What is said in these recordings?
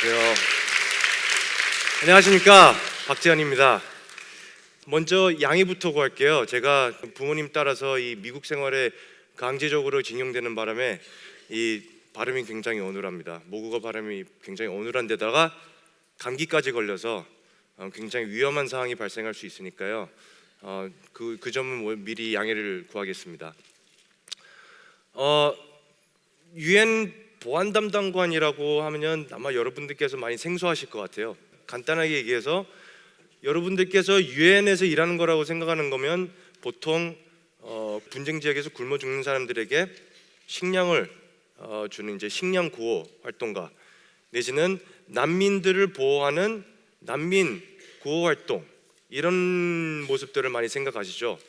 안녕하세요. 안녕하십니까, 박재현입니다. 먼저 양해부터 구할게요. 제가 부모님 따라서 이 미국 생활에 강제적으로 징용되는 바람에 이 발음이 굉장히 어눌합니다. 모국어 발음이 굉장히 어눌한 데다가 감기까지 걸려서 굉장히 위험한 상황이 발생할 수 있으니까요. 그 점은 미리 양해를 구하겠습니다. 유엔 보안 담당관이라고 하면 아마 여러분들께서 많이 생소하실 것 같아요. 간단하게 얘기해서 여러분들께서 유엔에서 일하는 거라고 생각하는 거면 보통 분쟁 지역에서 굶어 죽는 사람들에게 식량을 주는 이제 식량 구호 활동가 내지는 난민들을 보호하는 난민 구호 활동, 이런 모습들을 많이 생각하시죠.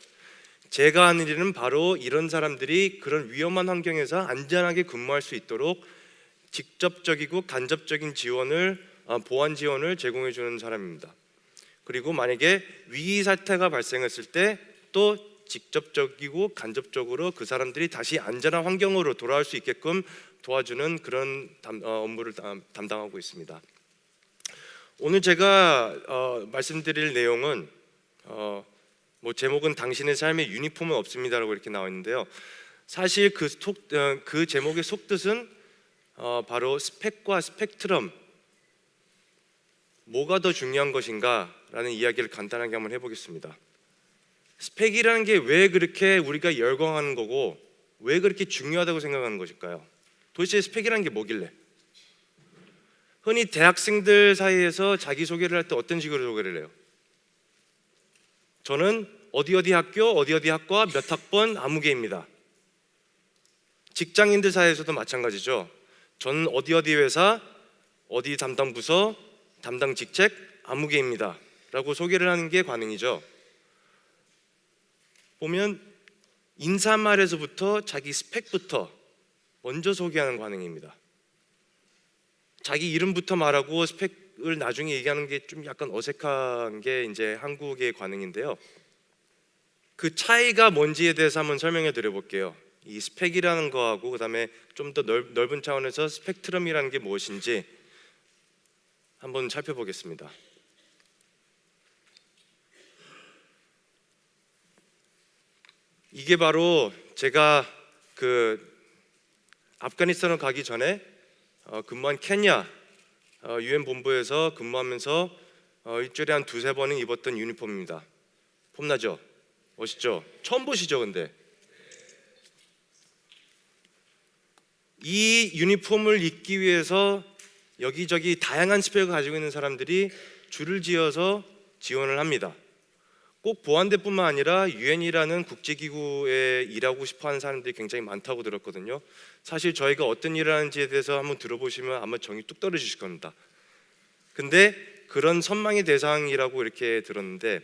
제가 하는 일은 바로 이런 사람들이 그런 위험한 환경에서 안전하게 근무할 수 있도록 직접적이고 간접적인 지원을, 보안 지원을 제공해 주는 사람입니다. 그리고 만약에 위기 사태가 발생했을 때 또 직접적이고 간접적으로 그 사람들이 다시 안전한 환경으로 돌아올 수 있게끔 도와주는 그런 업무를 담당하고 있습니다. 오늘 제가 말씀드릴 내용은 제목은 당신의 삶에 유니폼은 없습니다라고 이렇게 나와 있는데요. 사실 그 제목의 속뜻은 바로 스펙과 스펙트럼, 뭐가 더 중요한 것인가라는 이야기를 간단하게 한번 해보겠습니다. 스펙이라는 게 왜 그렇게 우리가 열광하는 거고 왜 그렇게 중요하다고 생각하는 것일까요? 도대체 스펙이라는 게 뭐길래? 흔히 대학생들 사이에서 자기소개를 할 때 어떤 식으로 소개를 해요? 저는 어디 학교, 어디 학과, 몇 학번 아무개입니다. 직장인들 사이에서도 마찬가지죠. 저는 어디 회사, 어디 담당 부서, 담당 직책 아무개입니다 라고 소개를 하는 게 관행이죠. 보면 인사말에서부터 자기 스펙부터 먼저 소개하는 관행입니다. 자기 이름부터 말하고 스펙을 나중에 얘기하는 게 좀 약간 어색한 게 이제 한국의 관행인데요. 그 차이가 뭔지에 대해서 한번 설명해 드려 볼게요. 이 스펙이라는 거하고 그다음에 좀 더 넓은 차원에서 스펙트럼이라는 게 무엇인지 한번 살펴보겠습니다. 이게 바로 제가 아프가니스탄을 가기 전에 근무한 케냐 유엔 본부에서 근무하면서 일주일에 한 두세 번은 입었던 유니폼입니다. 폼나죠? 멋있죠? 처음 보시죠? 근데 이 유니폼을 입기 위해서 여기저기 다양한 스펙을 가지고 있는 사람들이 줄을 지어서 지원을 합니다. 꼭 보안대뿐만 아니라 유엔이라는 국제기구에 일하고 싶어하는 사람들이 굉장히 많다고 들었거든요. 사실 저희가 어떤 일을 하는지에 대해서 한번 들어보시면 아마 정이 뚝 떨어지실 겁니다. 근데 그런 선망의 대상이라고 이렇게 들었는데,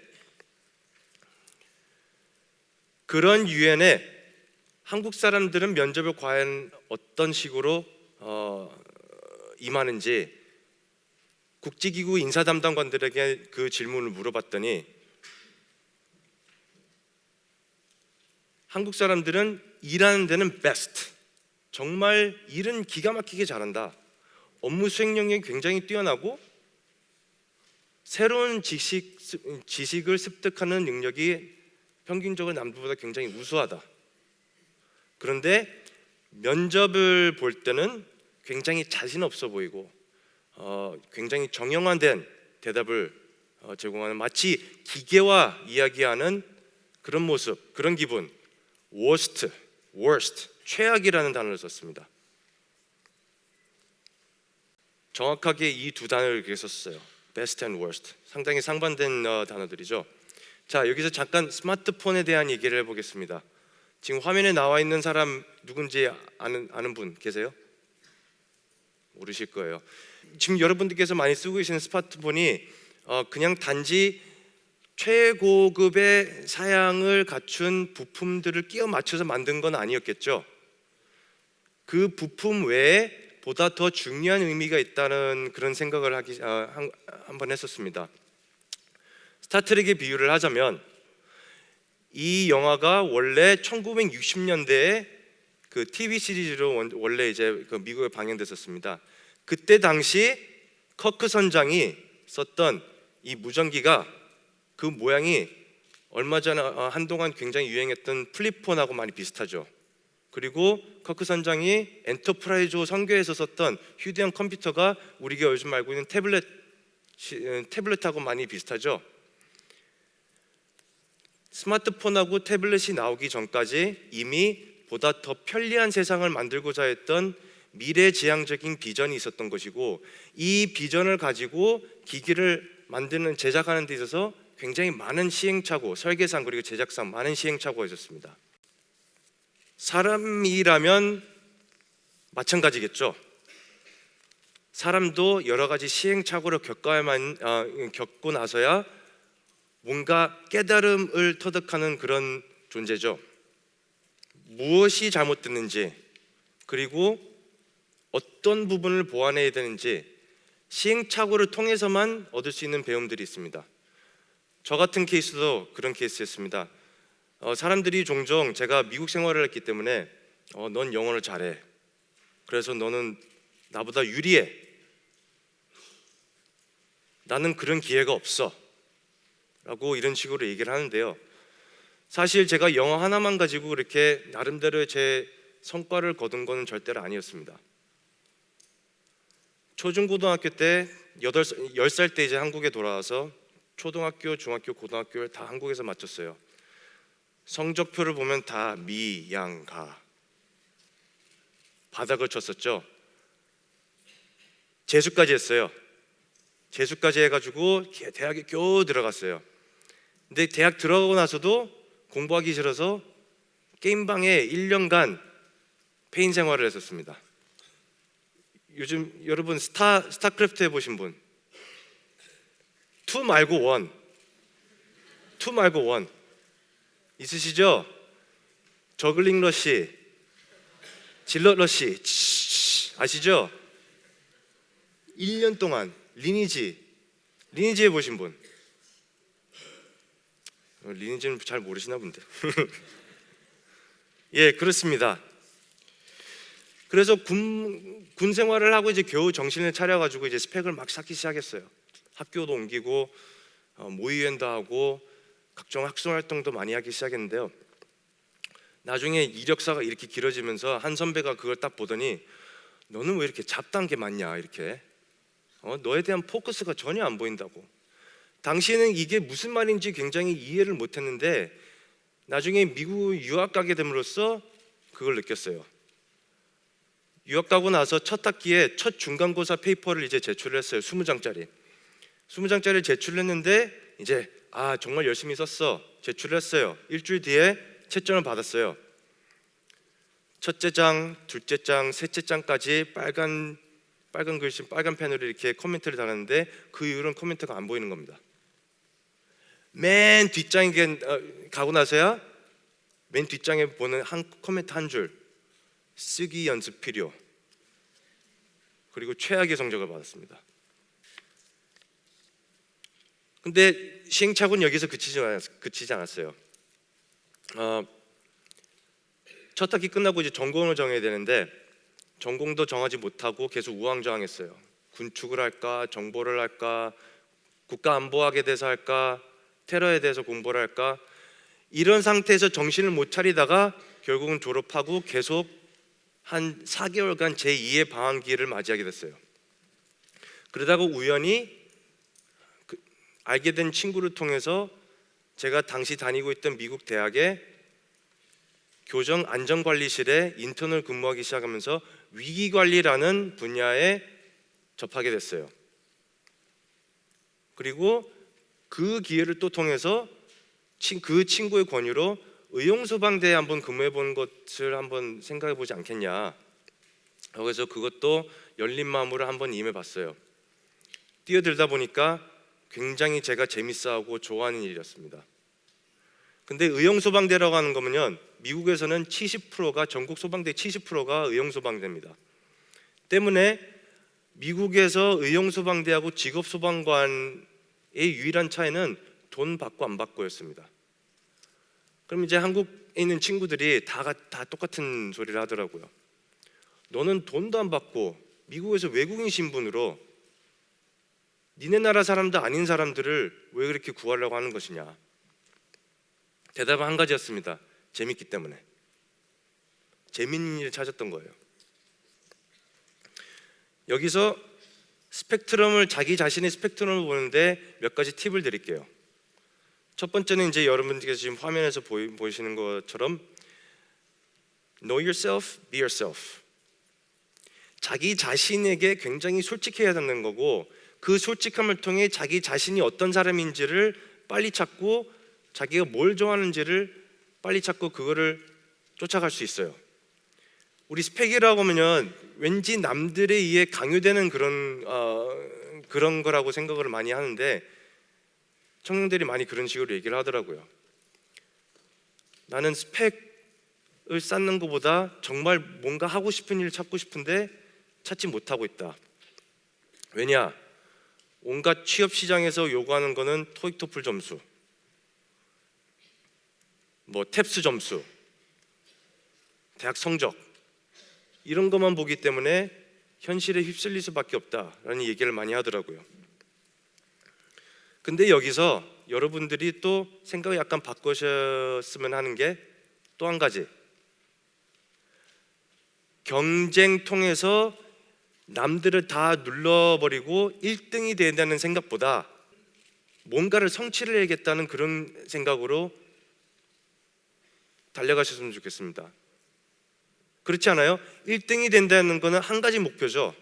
그런 유엔에 한국 사람들은 면접을 과연 어떤 식으로 임하는지 국제기구 인사 담당관들에게 그 질문을 물어봤더니 한국 사람들은 일하는 데는 베스트, 정말 일은 기가 막히게 잘한다, 업무 수행 능력이 굉장히 뛰어나고 새로운 지식을 습득하는 능력이 평균적으로 남들보다 굉장히 우수하다. 그런데 면접을 볼 때는 굉장히 자신 없어 보이고 굉장히 정형화된 대답을 제공하는, 마치 기계와 이야기하는 그런 모습, 그런 기분. worst, 최악이라는 단어를 썼습니다. 정확하게 이 두 단어를 이렇게 썼어요. best and worst. 상당히 상반된 단어들이죠. 자, 여기서 잠깐 스마트폰에 대한 얘기를 해보겠습니다. 지금 화면에 나와 있는 사람 누군지 아는 분 계세요? 모르실 거예요. 지금 여러분들께서 많이 쓰고 계시는 스마트폰이 그냥 단지 최고급의 사양을 갖춘 부품들을 끼워 맞춰서 만든 건 아니었겠죠. 그 부품 외에 보다 더 중요한 의미가 있다는 그런 생각을 한번 했었습니다. 스타트rek의 비유를 하자면, 이 영화가 원래 1960년대에 그 TV 시리즈로 원래 이제 미국에 방영됐었습니다. 그때 당시 커크 선장이 썼던 이 무전기가 그 모양이 얼마 전에 한동안 굉장히 유행했던 플립폰하고 많이 비슷하죠. 그리고 커크 선장이 엔터프라이즈 선교에서 썼던 휴대용 컴퓨터가 우리가 요즘 알고 있는 태블릿하고 많이 비슷하죠. 스마트폰하고 태블릿이 나오기 전까지 이미 보다 더 편리한 세상을 만들고자 했던 미래지향적인 비전이 있었던 것이고, 이 비전을 가지고 기기를 만드는 제작하는 데 있어서 굉장히 많은 시행착오, 설계상 그리고 제작상 많은 시행착오가 있었습니다. 사람이라면 마찬가지겠죠. 사람도 여러 가지 시행착오를 겪고 나서야 뭔가 깨달음을 터득하는 그런 존재죠. 무엇이 잘못됐는지, 그리고 어떤 부분을 보완해야 되는지 시행착오를 통해서만 얻을 수 있는 배움들이 있습니다. 저 같은 케이스도 그런 케이스였습니다. 사람들이 종종, 제가 미국 생활을 했기 때문에 넌 영어를 잘해, 그래서 너는 나보다 유리해, 나는 그런 기회가 없어 라고 이런 식으로 얘기를 하는데요, 사실 제가 영어 하나만 가지고 그렇게 나름대로 제 성과를 거둔 것은 절대로 아니었습니다. 초중고등학교 때 10살 때 이제 한국에 돌아와서 초등학교, 중학교, 고등학교를 다 한국에서 마쳤어요. 성적표를 보면 다 미, 양, 가 바닥을 쳤었죠. 재수까지 했어요. 재수까지 해가지고 대학에 겨우 들어갔어요. 근데 대학 들어가고 나서도 공부하기 싫어서 게임방에 1년간 페인 생활을 했었습니다. 요즘 여러분 스타크래프트 해보신 분? 2 말고 1, 2 말고 1 있으시죠? 저글링 러시, 질럿 러시 아시죠? 1년 동안 리니지 해보신 분? 리니지는 잘 모르시나 본데. 예, 그렇습니다. 그래서 군 생활을 하고 이제 겨우 정신을 차려가지고 이제 스펙을 막 쌓기 시작했어요. 학교도 옮기고 모의연도 하고 각종 학술 활동도 많이 하기 시작했는데요, 나중에 이력서가 이렇게 길어지면서 한 선배가 그걸 딱 보더니 너는 왜 이렇게 잡다한 게 많냐, 이렇게 너에 대한 포커스가 전혀 안 보인다고. 당시에는 이게 무슨 말인지 굉장히 이해를 못했는데 나중에 미국 유학 가게 됨으로써 그걸 느꼈어요. 유학 가고 나서 첫 학기에 첫 중간고사 페이퍼를 이제 제출을 했어요. 20장짜리 제출을 했는데 이제 정말 열심히 썼어, 제출을 했어요. 일주일 뒤에 채점을 받았어요. 첫째 장, 둘째 장, 셋째 장까지 빨간 글씨, 빨간 펜으로 이렇게 코멘트를 달았는데 그 이후로는 코멘트가 안 보이는 겁니다. 맨 뒷장에 가고 나서야 맨 뒷장에 보는 코멘트 한 줄, 쓰기 연습 필요. 그리고 최악의 성적을 받았습니다. 근데 시행착오는 여기서 그치지 않았어요. 첫 학기 끝나고 이제 전공을 정해야 되는데 전공도 정하지 못하고 계속 우왕좌왕했어요. 군축을 할까, 정보를 할까, 국가안보학에 대해서 할까, 테러에 대해서 공부를 할까, 이런 상태에서 정신을 못 차리다가 결국은 졸업하고 계속 한 4개월간 제2의 방황기를 맞이하게 됐어요. 그러다가 우연히 알게 된 친구를 통해서 제가 당시 다니고 있던 미국 대학의 교정 안전관리실에 인턴을 근무하기 시작하면서 위기관리라는 분야에 접하게 됐어요. 그리고 그 기회를 또 통해서 그 친구의 권유로 의용소방대에 한번 근무해 보는 것을 한번 생각해 보지 않겠냐. 그래서 그것도 열린 마음으로 한번 임해 봤어요. 뛰어들다 보니까 굉장히 제가 재밌어하고 좋아하는 일이었습니다. 근데 의용소방대라고 하는 거면요, 미국에서는 70%가 전국 소방대 70%가 의용소방대입니다. 때문에 미국에서 의용소방대하고 직업소방관의 유일한 차이는 돈 받고 안 받고였습니다. 그럼 이제 한국에 있는 친구들이 다 똑같은 소리를 하더라고요. 너는 돈도 안 받고 미국에서 외국인 신분으로 니네 나라 사람도 아닌 사람들을 왜 그렇게 구하려고 하는 것이냐? 대답은 한 가지였습니다. 재밌기 때문에. 재밌는 일을 찾았던 거예요. 여기서 자기 자신의 스펙트럼을 보는데 몇 가지 팁을 드릴게요. 첫 번째는 이제 여러분들께서 지금 화면에서 보시는 것처럼 Know yourself, be yourself. 자기 자신에게 굉장히 솔직해야 되는 거고, 그 솔직함을 통해 자기 자신이 어떤 사람인지를 빨리 찾고, 자기가 뭘 좋아하는지를 빨리 찾고 그거를 쫓아갈 수 있어요. 우리 스펙이라고 하면 왠지 남들에 의해 강요되는 그런 거라고 생각을 많이 하는데, 청년들이 많이 그런 식으로 얘기를 하더라고요. 나는 스펙을 쌓는 것보다 정말 뭔가 하고 싶은 일을 찾고 싶은데 찾지 못하고 있다. 왜냐? 온갖 취업 시장에서 요구하는 거는 토익 토플 점수, 뭐 탭스 점수, 대학 성적, 이런 것만 보기 때문에 현실에 휩쓸릴 수밖에 없다라는 얘기를 많이 하더라고요. 근데 여기서 여러분들이 또 생각을 약간 바꾸셨으면 하는 게 또 한 가지, 경쟁통에서 남들을 다 눌러버리고 1등이 된다는 생각보다 뭔가를 성취를 해야겠다는 그런 생각으로 달려가셨으면 좋겠습니다. 그렇지 않아요? 1등이 된다는 거는 한 가지 목표죠.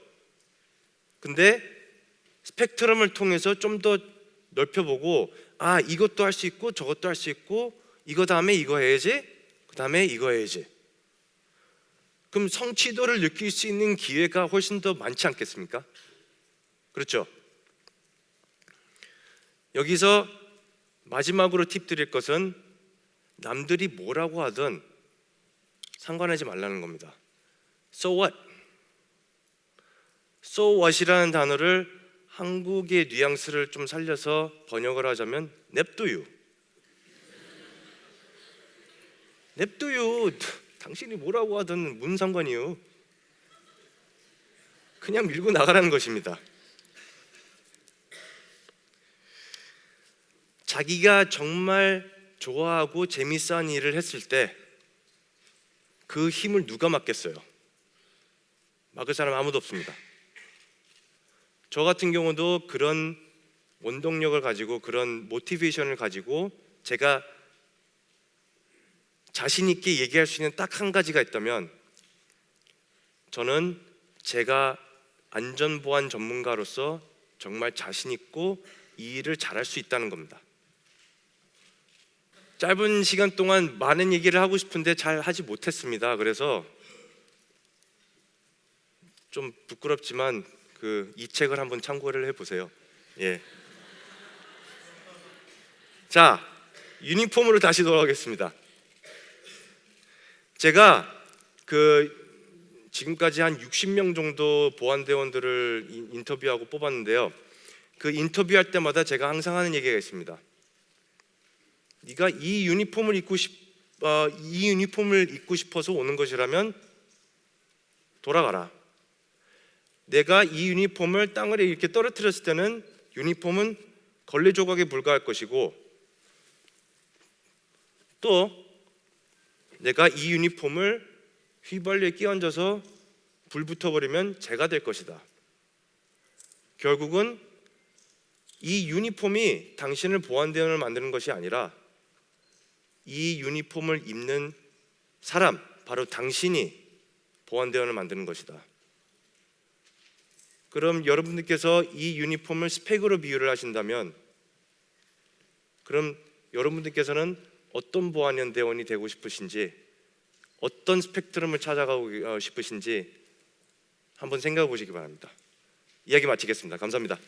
근데 스펙트럼을 통해서 좀 더 넓혀보고, 이것도 할 수 있고 저것도 할 수 있고, 이거 다음에 이거 해야지, 그 다음에 이거 해야지. 그럼 성취도를 느낄 수 있는 기회가 훨씬 더 많지 않겠습니까? 그렇죠? 여기서 마지막으로 팁 드릴 것은 남들이 뭐라고 하든 상관하지 말라는 겁니다. So what? So what이라는 단어를 한국의 뉘앙스를 좀 살려서 번역을 하자면 냅둬요. 냅둬요. 당신이 뭐라고 하든 무슨 상관이요. 그냥 밀고 나가라는 것입니다. 자기가 정말 좋아하고 재밌어하는 일을 했을 때 그 힘을 누가 막겠어요? 막을 사람 아무도 없습니다. 저 같은 경우도 그런 원동력을 가지고, 그런 모티베이션을 가지고 제가 자신 있게 얘기할 수 있는 딱 한 가지가 있다면, 저는 제가 안전보안 전문가로서 정말 자신 있고 이 일을 잘할 수 있다는 겁니다. 짧은 시간 동안 많은 얘기를 하고 싶은데 잘 하지 못했습니다. 그래서 좀 부끄럽지만 이 책을 한번 참고를 해보세요. 예. 자, 유니폼으로 다시 돌아가겠습니다. 제가 지금까지 한 60명 정도 보안대원들을 인터뷰하고 뽑았는데요. 그 인터뷰할 때마다 제가 항상 하는 얘기가 있습니다. 네가 이 유니폼을 입고 싶어서 오는 것이라면 돌아가라. 내가 이 유니폼을 땅에 이렇게 떨어뜨렸을 때는 유니폼은 걸레 조각에 불과할 것이고, 또 내가 이 유니폼을 휘발유에 끼얹어서 불 붙어버리면 재가 될 것이다. 결국은 이 유니폼이 당신을 보안대원을 만드는 것이 아니라 이 유니폼을 입는 사람, 바로 당신이 보안대원을 만드는 것이다. 그럼 여러분들께서 이 유니폼을 스펙으로 비유를 하신다면, 그럼 여러분들께서는 어떤 보안대원이 되고 싶으신지, 어떤 스펙트럼을 찾아가고 싶으신지 한번 생각해 보시기 바랍니다. 이야기 마치겠습니다. 감사합니다.